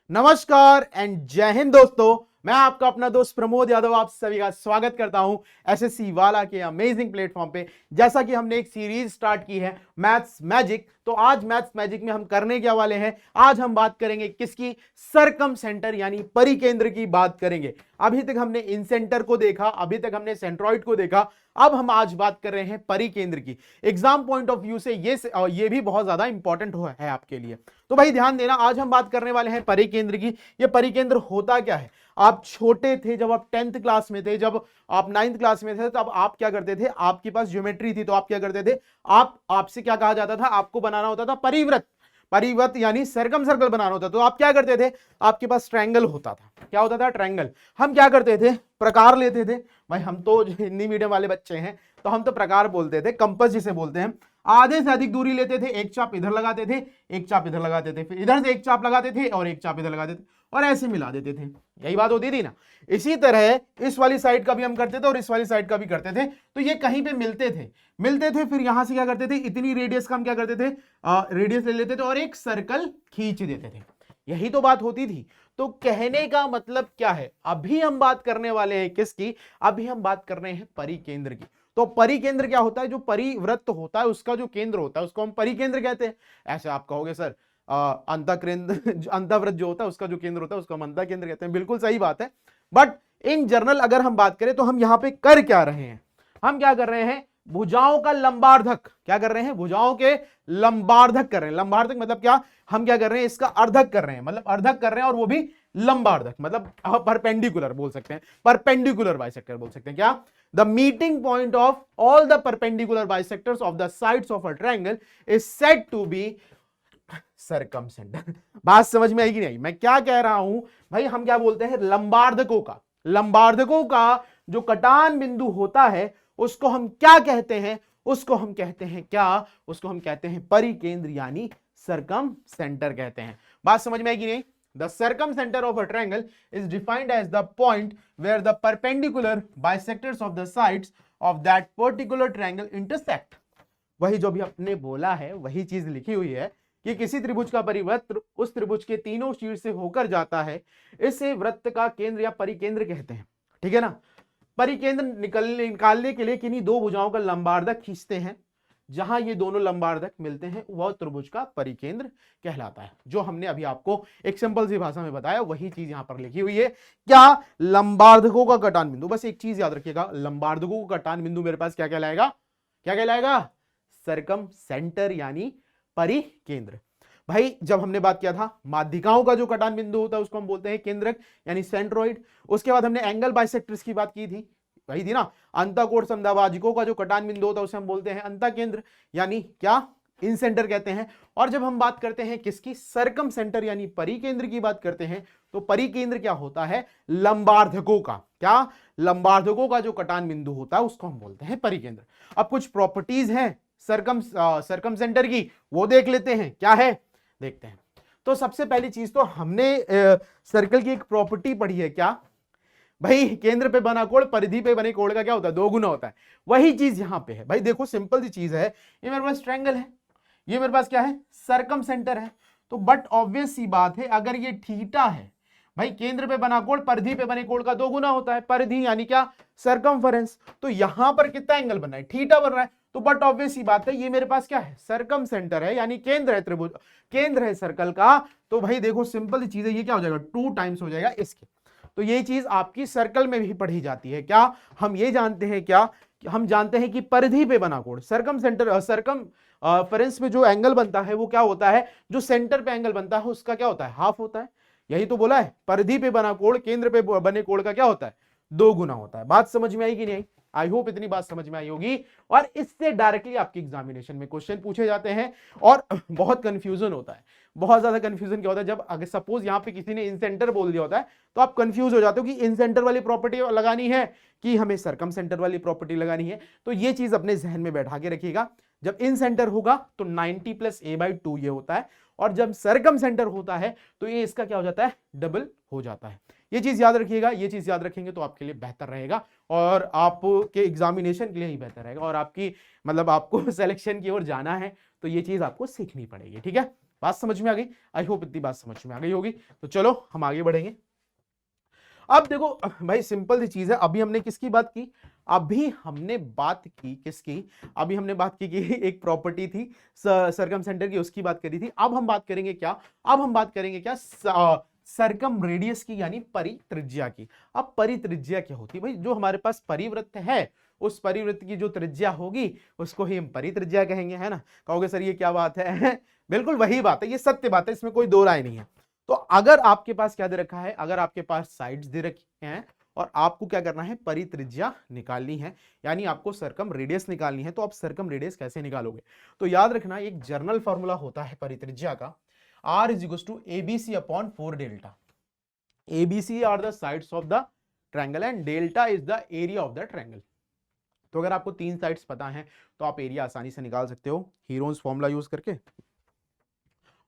नमस्कार एंड जय हिंद दोस्तों। मैं आपका अपना दोस्त प्रमोद यादव आप सभी का स्वागत करता हूं एसएससी वाला के अमेजिंग प्लेटफॉर्म पे। जैसा कि हमने एक सीरीज स्टार्ट की है मैथ्स मैजिक, तो आज मैथ्स मैजिक में हम करने क्या वाले हैं, आज हम बात करेंगे किसकी, सरकम सेंटर यानी परिकेंद्र की बात करेंगे। अभी तक हमने इन सेंटर को देखा, अभी तक हमने सेंट्रॉइड को देखा, अब हम आज बात कर रहे हैं परिकेंद्र की। एग्जाम पॉइंट ऑफ व्यू से ये भी बहुत ज्यादा इंपॉर्टेंट है आपके लिए। तो भाई ध्यान देना, आज हम बात करने वाले हैं परिकेंद्र की। ये परिकेंद्र होता क्या है, आप छोटे थे जब आप 10th क्लास में थे, जब आप 9th क्लास में थे, तब आप क्या करते थे, आपके पास ज्योमेट्री थी तो आप क्या करते थे, आपसे क्या कहा जाता था, आपको बनाना होता था परिवृत्त। परिवृत्त यानी सरकम सर्कल बनाना होता, तो आप क्या करते थे, आपके पास ट्रायंगल होता था। क्या होता था, ट्रायंगल। हम क्या करते थे, प्रकार लेते थे। भाई हम तो हिंदी मीडियम वाले बच्चे हैं तो हम तो प्रकार बोलते थे, कंपास जिसे बोलते हैं। आधे से अधिक दूरी लेते थे, एक चाप इधर लगाते थे, एक चाप इधर लगाते थे, फिर इधर से एक चाप लगाते थे और एक चाप इधर लगाते थे और ऐसे मिला देते थे। यही बात होती थी ना। इसी तरह इस वाली साइड का भी हम करते थे और इस वाली साइड का भी करते थे। तो ये कहीं पे मिलते थे, फिर यहां से क्या करते थे, इतनी रेडियस का हम क्या करते थे, रेडियस ले लेते थे और एक सर्कल खींच देते थे। यही तो बात होती थी। तो कहने का मतलब क्या है, अभी हम बात करने वाले हैं किसकी, अभी हम बात कर रहे हैं परिकेंद्र की। तो परिकेंद्र क्या होता है, जो परिवृत्त होता है उसका जो केंद्र होता है उसको हम परिकेंद्र कहते हैं। ऐसे आप कहोगे सर अंतःकेंद्र अंतःवृत्त जो होता है उसका जो केंद्र होता है उसको हम अंतः केंद्र कहते हैं। बिल्कुल सही बात है। बट इन जनरल अगर हम बात करें तो हम यहां पे कर क्या रहे हैं, हम क्या कर रहे हैं, भुजाओं का लंबार्धक। क्या कर रहे हैं, भुजाओं के लंबार्धक कर रहे हैं। लंबार्धक मतलब क्या, हम क्या कर रहे हैं, इसका अर्धक कर रहे हैं, मतलब अर्धक कर रहे हैं और वो भी लंबार्धक, मतलब परपेंडिकुलर बोल सकते हैं, परपेंडिकुलर बाइसेक्टर बोल सकते हैं। क्या, the meeting point of all the perpendicular bisectors of the sides of a triangle is said to be circumcentre. बात समझ में आई कि नहीं, मैं क्या कह रहा हूं भाई, हम क्या बोलते हैं, लंबार्धकों का जो कटान बिंदु होता है उसको हम क्या कहते हैं, उसको हम कहते हैं क्या, उसको हम कहते हैं परिकेंद्र यानी सरकम सेंटर कहते हैं। बात समझ में आई कि नहीं। The circumcenter of a triangle is defined as the point where the perpendicular bisectors of the sides of that particular triangle intersect। वही जो भी आपने बोला है वही चीज लिखी हुई है कि किसी त्रिभुज का परिवृत्त उस त्रिभुज के तीनों शीर्ष से होकर जाता है, इसे वृत्त का केंद्र या परिकेंद्र कहते हैं। ठीक है ना। परिकेंद्र निकालने के लिए किन्हीं दो भुजाओं का लंबार्धक खींचते हैं, जहां ये दोनों लंबार्धक मिलते हैं वह त्रिभुज का परिकेंद्र कहलाता है। जो हमने अभी आपको एक सिंपल सी भाषा में बताया वही चीज यहां पर लिखी हुई है। क्या, लंबार्धकों का कटान बिंदु। बस एक चीज याद रखिएगा, लंबार्धकों का कटान बिंदु मेरे पास क्या कहलाएगा, क्या कहलाएगा, सरकम सेंटर यानी परिकेंद्र। भाई जब हमने बात किया था माध्यिकाओं का जो कटान बिंदु होता है उसको हम बोलते हैं केंद्रक यानी सेंट्रोइड। उसके बाद हमने एंगल बाइसेक्टर्स की बात की थी, वही थी ना। अंतःकोण समद्विभाजकों का जो कटान बिंदु होता है उसे हम बोलते हैं अंतः केंद्र यानी क्या, इन सेंटर कहते हैं। और जब हम बात करते हैं किसकी, सरकम सेंटर यानी परिकेंद्र की बात करते हैं, तो परिकेंद्र क्या होता है, लंबार्धकों का, क्या, लंबार्धकों का जो कटान बिंदु होता है उसको हम बोलते हैं परिकेंद्र। अब कुछ प्रॉपर्टीज हैं सरकम सेंटर की, वो देख लेते हैं। क्या है, देखते हैं। तो सबसे पहली चीज तो हमने सर्कल की एक प्रॉपर्टी पढ़ी है। क्या भाई, केंद्र पे बना कोण परिधि पे बने कोण का क्या होता है, दो गुना होता है। वही चीज यहां पे है। भाई देखो सिंपल सी चीज है, ये मेरे पास ट्रायंगल है, ये मेरे पास क्या है, सरकम सेंटर है। तो बट ऑब्वियस सी बात है, अगर ये थीटा है, भाई केंद्र पे बना कोण परिधि पे बने कोण का दो गुना होता है। परिधि यानी क्या, सरकमफेरेंस। तो यहां पर कितना एंगल बन रहा है, थीटा बन रहा है। तो बट ऑब्वियस सी बात है, ये मेरे पास क्या है, सरकम सेंटर है यानी केंद्र है त्रिभुज, केंद्र है सर्कल का। तो भाई देखो सिंपल सी चीज है, ये क्या हो जाएगा, 2 टाइम्स हो जाएगा इसके। तो ये चीज आपकी सर्कल में भी पढ़ी जाती है। क्या, हम ये जानते हैं, क्या हम जानते हैं कि परिधि पे बना कोण, सरकम सेंटर सरकम फेरेंस में जो एंगल बनता है वो क्या होता है, जो सेंटर पे एंगल बनता है उसका क्या होता है, हाफ होता है। यही तो बोला है, परिधि पे बना कोण केंद्र पे बने कोण का क्या होता है, दो गुना होता है। बात समझ में आई कि नहीं, आई होप इतनी बात समझ में आई होगी। और इससे डायरेक्टली आपके एग्जामिनेशन में क्वेश्चन पूछे जाते हैं और बहुत कंफ्यूजन होता है, बहुत ज्यादा कंफ्यूजन क्या होता है, जब अगर सपोज यहां पे किसी ने इन सेंटर बोल दिया होता है तो आप कंफ्यूज हो जाते हो कि इन सेंटर वाली प्रॉपर्टी लगानी है कि हमें सरकम सेंटर वाली प्रॉपर्टी लगानी है। तो ये चीज अपने जहन में बैठा के रखिएगा, जब इन सेंटर होगा तो 90 + a/2 ये होता है, और जब सरकम सेंटर होता है तो ये इसका क्या हो जाता है, डबल हो जाता है। ये चीज याद रखिएगा, ये चीज याद रखेंगे तो आपके लिए बेहतर रहेगा और आपके एग्जामिनेशन के लिए ही बेहतर रहेगा, और आपकी मतलब आपको सिलेक्शन की ओर जाना है तो ये चीज आपको सीखनी पड़ेगी। ठीक है, बात समझ में आ गई? आई होप इतनी बात समझ में आ गई होगी। तो चलो हम आगे बढ़ेंगे। अब देखो भाई सिंपल सी चीज है, अभी हमने किसकी बात की? अभी हमने बात की किसकी? अभी हमने बात की कि एक प्रॉपर्टी थी सरकम सेंटर की, उसकी बात करी थी। अब हम बात करेंगे क्या? अब हम बात करेंगे क्या? सरकम रेडियस की, यानी परित्रिज्या की। अब परित्रिज्या क्या होती है भाई? जो हमारे पास परिवृत्त है, उस परिवृत्त की जो त्रिज्या होगी उसको ही हम परित्रिज्या कहेंगे, है ना? कहोगे सर ये क्या बात है? बिल्कुल वही बात है, ये सत्य बात है, इसमें कोई दो राय नहीं है। तो अगर आपके पास क्या दे रखा है, अगर आपके पास साइड्स दे रखी हैं और आपको क्या करना है, परित्रिज्या निकालनी है, यानी आपको सरकम रेडियस निकालनी है, तो आप सरकम रेडियस कैसे निकालोगे? तो याद रखना एक जर्नल फॉर्मूला होता है परित्रिज्या का, R is equals to ABC upon 4 delta. ABC are the sides of the triangle and delta is the area of the triangle. तो अगर आपको तीन साइड्स पता हैं तो आप एरिया आसानी से निकाल सकते हो हीरोन्स फॉर्मूला यूज करके,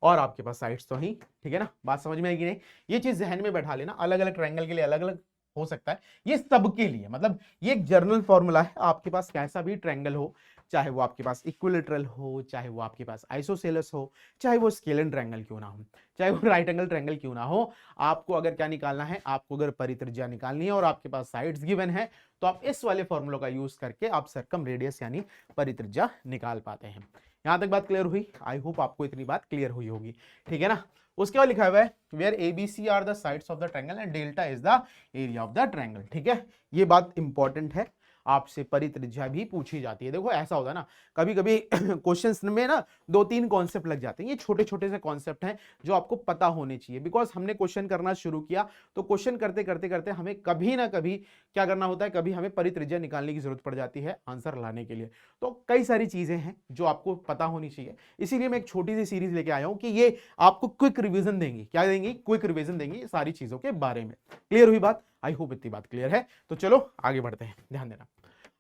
और आपके पास साइड्स तो ही, ठीक है ना? बात समझ में आएगी नहीं? ये चीज जहन में बैठा लेना, अलग अलग ट्रायंगल के लिए अलग अलग हो सकता है, ये सबके लिए, मतलब ये एक जर्नल फॉर्मूला है। आपके पास कैसा भी ट्रायंगल हो, चाहे वो आपके पास इक्विलेटरल हो, चाहे वो आपके पास आइसोसेलेस हो, चाहे वो स्केलन ट्रायंगल क्यों ना हो, चाहे वो राइट एंगल ट्रायंगल क्यों ना हो, आपको अगर क्या निकालना है, आपको अगर परित्रिज्या निकालनी है और आपके पास साइड्स गिवन है, तो आप इस वाले फॉर्मूला का यूज करके आप सरकम रेडियस यानी परित्रिज्या निकाल पाते हैं। यहां तक बात क्लियर हुई? आई होप आपको इतनी बात क्लियर हुई होगी, ठीक है ना? उसके बाद लिखा हुआ है where ABC are the sides of the triangle and delta is the area of the triangle, ठीक है? ये बात इंपॉर्टेंट है, आपसे परित्रिज्या भी पूछी जाती है। देखो ऐसा होता है ना, कभी कभी क्वेश्चंस में ना दो तीन कॉन्सेप्ट लग जाते हैं, ये छोटे छोटे से कॉन्सेप्ट हैं जो आपको पता होने चाहिए, बिकॉज हमने क्वेश्चन करना शुरू किया तो क्वेश्चन करते करते करते हमें कभी ना कभी क्या करना होता है, कभी हमें परित्रिज्या निकालने की जरूरत पड़ जाती है आंसर लाने के लिए। तो कई सारी चीजें हैं जो आपको पता होनी चाहिए, इसीलिए मैं एक छोटी सी सीरीज लेके आया हूं कि ये आपको क्विक रिविजन देंगी। क्या देंगी? क्विक रिविजन देंगी सारी चीजों के बारे में। क्लियर हुई बात? आई होप इतनी बात क्लियर है। तो चलो आगे बढ़ते हैं, ध्यान देना।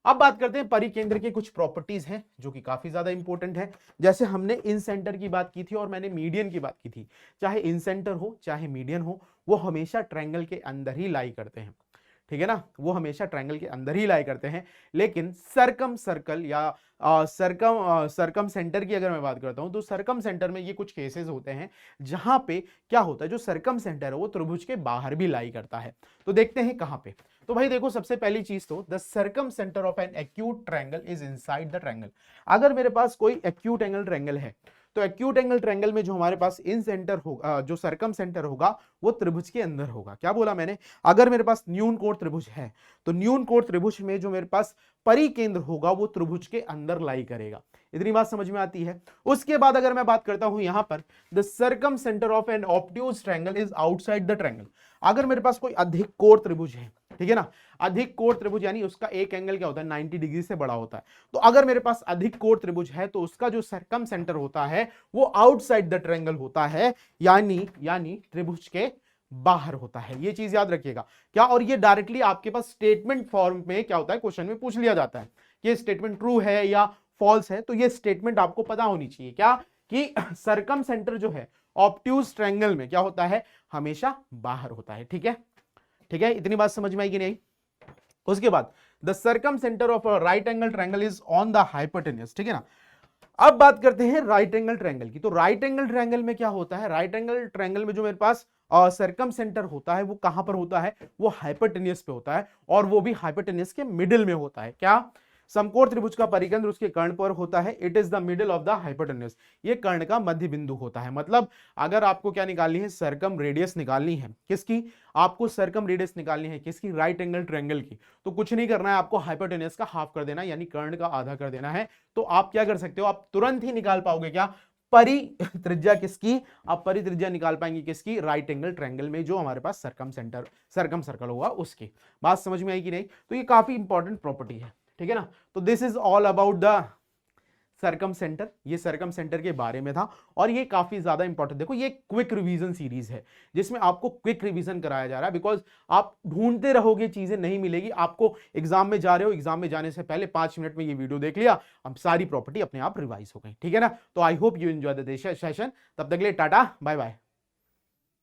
अब बात करते हैं परिकेंद्र के कुछ प्रॉपर्टीज हैं जो कि काफी ज्यादा इंपॉर्टेंट है। जैसे हमने इन सेंटर की बात की थी और मैंने मीडियन की बात की थी, चाहे इन सेंटर हो चाहे मीडियन हो, वो हमेशा ट्रायंगल के अंदर ही लाई करते हैं, ठीक है ना? वो हमेशा ट्रायंगल के अंदर ही लाई करते हैं। लेकिन सरकम सर्कल या सरकम सेंटर की अगर मैं बात करता हूं तो सरकम सेंटर में ये कुछ केसेस होते हैं जहां पे क्या होता है, जो सरकम सेंटर है वो त्रिभुज के बाहर भी लाई करता है। तो देखते हैं कहां पे। तो भाई देखो सबसे पहली चीज तो the circumcentre of an acute triangle is inside the triangle. अगर मेरे पास कोई एक्यूट एंगल ट्रायंगल है तो एक्यूट एंगल ट्रायंगल में जो हमारे पास इन सेंटर होगा, जो सरकम सेंटर होगा वो त्रिभुज के अंदर होगा। क्या बोला मैंने? अगर मेरे पास न्यून कोण त्रिभुज है तो न्यून कोण त्रिभुज में जो मेरे पास परिकेंद्र होगा वो त्रिभुज के अंदर लाई करेगा। इतनी बात समझ में आती है? उसके बाद अगर मैं बात करता हूं यहां पर the circumcentre of an obtuse triangle is outside the triangle. अगर मेरे पास कोई अधिक कोण त्रिभुज है, ठीक है ना, अधिक कोण त्रिभुज यानी उसका एक एंगल क्या होता है, 90 डिग्री से बड़ा होता है। तो अगर मेरे पास अधिक कोण त्रिभुज है तो उसका जो सरकम सेंटर होता है वो आउटसाइड द ट्रायंगल होता है, यानी त्रिभुज के बाहर होता है। ये चीज याद रखिएगा क्या, और ये डायरेक्टली आपके पास स्टेटमेंट फॉर्म में क्या होता है, क्वेश्चन में पूछ लिया जाता है कि ये स्टेटमेंट ट्रू है या फॉल्स है। तो ये स्टेटमेंट आपको पता होनी चाहिए क्या, कि सरकम सेंटर जो है ऑब्ट्यूज ट्रायंगल में क्या होता है, हमेशा बाहर होता है। ठीक है, ठीक है, इतनी बात समझ में आई कि नहीं? उसके बाद the circumcentre of right angle triangle is on the hypotenuse, ठीक है ना। अब बात करते हैं राइट एंगल ट्रायंगल की। तो राइट एंगल ट्रायंगल में क्या होता है, राइट एंगल ट्रायंगल में जो मेरे पास सरकम सेंटर होता है वो कहां पर होता है, वो हाइपोटेन्यूज पे होता है, और वो भी हाइपोटेन्यूज के मिडिल में होता है। क्या? समकोण त्रिभुज का परिकेंद्र उसके कर्ण पर होता है, it is the middle of the hypotenuse, ये कर्ण का मध्य बिंदु होता है। मतलब अगर आपको क्या निकालनी है, सरकम रेडियस निकालनी है, किसकी? आपको सरकम रेडियस निकालनी है किसकी? राइट एंगल ट्रायंगल की। तो कुछ नहीं करना है, आपको हाइपोटेन्यूज का हाफ कर देना है, यानी कर्ण का आधा कर देना है। तो आप क्या कर सकते हो, आप तुरंत ही निकाल पाओगे क्या, परित्रिज्या किसकी? आप परित्रिज्या निकाल पाएंगे किसकी? राइट एंगल ट्रायंगल में जो हमारे पास सरकम सर्कल होगा उसकी। बात समझ में आई कि नहीं? तो ये काफी इंपॉर्टेंट प्रॉपर्टी है, ठीक है ना। तो this is all about the circumcentre, ये सरकम सेंटर के बारे में था, और ये काफी ज्यादा इंपॉर्टेंट। देखो ये क्विक रिवीजन सीरीज है जिसमें आपको क्विक रिवीजन कराया जा रहा है, बिकॉज आप ढूंढते रहोगे चीजें नहीं मिलेगी आपको। एग्जाम में जा रहे हो, एग्जाम में जाने से पहले 5 मिनट में ये वीडियो देख लिया, अब सारी प्रॉपर्टी अपने आप रिवाइज हो गई, ठीक है ना। तो I hope you enjoy the session. तब तक के लिए टाटा बाय बाय।